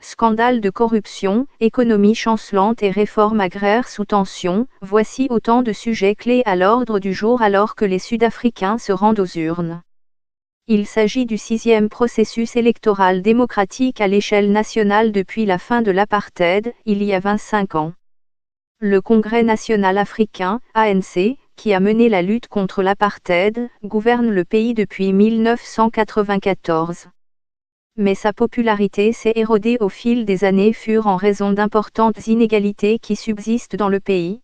scandale de corruption, économie chancelante et réforme agraire sous tension, voici autant de sujets clés à l'ordre du jour alors que les Sud-Africains se rendent aux urnes. Il s'agit du 6e processus électoral démocratique à l'échelle nationale depuis la fin de l'apartheid, il y a 25 ans. Le Congrès national africain, ANC, qui a mené la lutte contre l'apartheid, gouverne le pays depuis 1994. Mais sa popularité s'est érodée au fil des années en raison d'importantes inégalités qui subsistent dans le pays.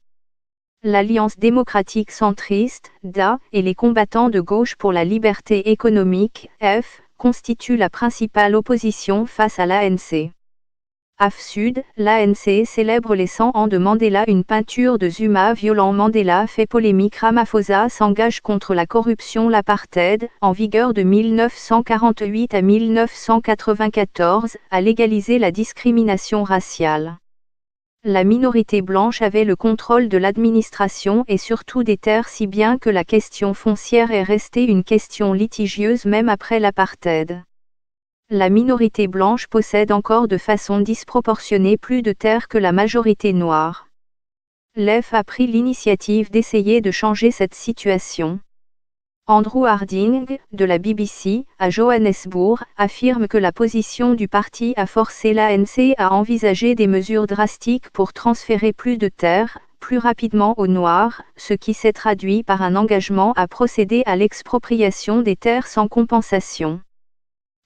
L'Alliance démocratique centriste, DA, et les combattants de gauche pour la liberté économique, F, constituent la principale opposition face à l'ANC. AF-Sud, l'ANC célèbre les 100 ans de Mandela. Une peinture de Zuma violant Mandela fait polémique. Ramaphosa s'engage contre la corruption. L'apartheid, en vigueur de 1948 à 1994, a légalisé la discrimination raciale. La minorité blanche avait le contrôle de l'administration et surtout des terres, si bien que la question foncière est restée une question litigieuse même après l'apartheid. La minorité blanche possède encore de façon disproportionnée plus de terres que la majorité noire. L'EF a pris l'initiative d'essayer de changer cette situation. Andrew Harding, de la BBC, à Johannesburg, affirme que la position du parti a forcé l'ANC à envisager des mesures drastiques pour transférer plus de terres, plus rapidement aux Noirs, ce qui s'est traduit par un engagement à procéder à l'expropriation des terres sans compensation.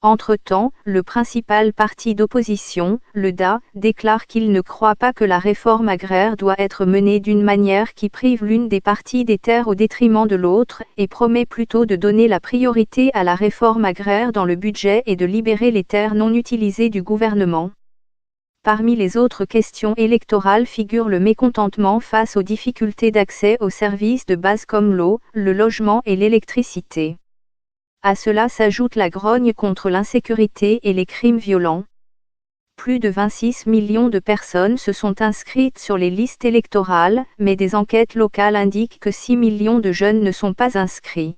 Entre-temps, le principal parti d'opposition, le DA, déclare qu'il ne croit pas que la réforme agraire doit être menée d'une manière qui prive l'une des parties des terres au détriment de l'autre, et promet plutôt de donner la priorité à la réforme agraire dans le budget et de libérer les terres non utilisées du gouvernement. Parmi les autres questions électorales figure le mécontentement face aux difficultés d'accès aux services de base comme l'eau, le logement et l'électricité. À cela s'ajoute la grogne contre l'insécurité et les crimes violents. Plus de 26 millions de personnes se sont inscrites sur les listes électorales, mais des enquêtes locales indiquent que 6 millions de jeunes ne sont pas inscrits.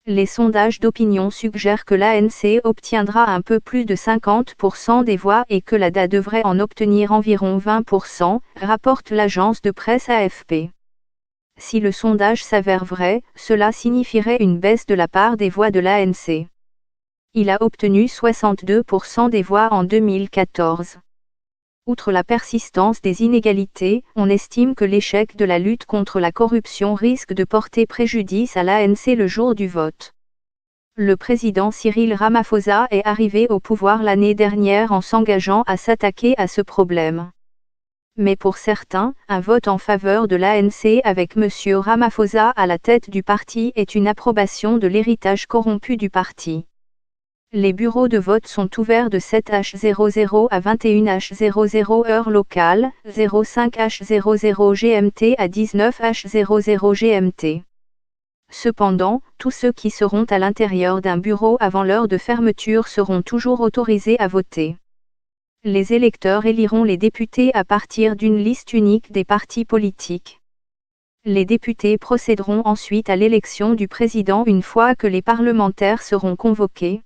Les sondages d'opinion suggèrent que l'ANC obtiendra un peu plus de 50% des voix et que la DA devrait en obtenir environ 20%, rapporte l'agence de presse AFP. Si le sondage s'avère vrai, cela signifierait une baisse de la part des voix de l'ANC. Il a obtenu 62% des voix en 2014. Outre la persistance des inégalités, on estime que l'échec de la lutte contre la corruption risque de porter préjudice à l'ANC le jour du vote. Le président Cyril Ramaphosa est arrivé au pouvoir l'année dernière en s'engageant à s'attaquer à ce problème. Mais pour certains, un vote en faveur de l'ANC avec M. Ramaphosa à la tête du parti est une approbation de l'héritage corrompu du parti. Les bureaux de vote sont ouverts de 7h00 à 21h00 heure locale, 05h00 GMT à 19h00 GMT. Cependant, tous ceux qui seront à l'intérieur d'un bureau avant l'heure de fermeture seront toujours autorisés à voter. Les électeurs éliront les députés à partir d'une liste unique des partis politiques. Les députés procéderont ensuite à l'élection du président une fois que les parlementaires seront convoqués.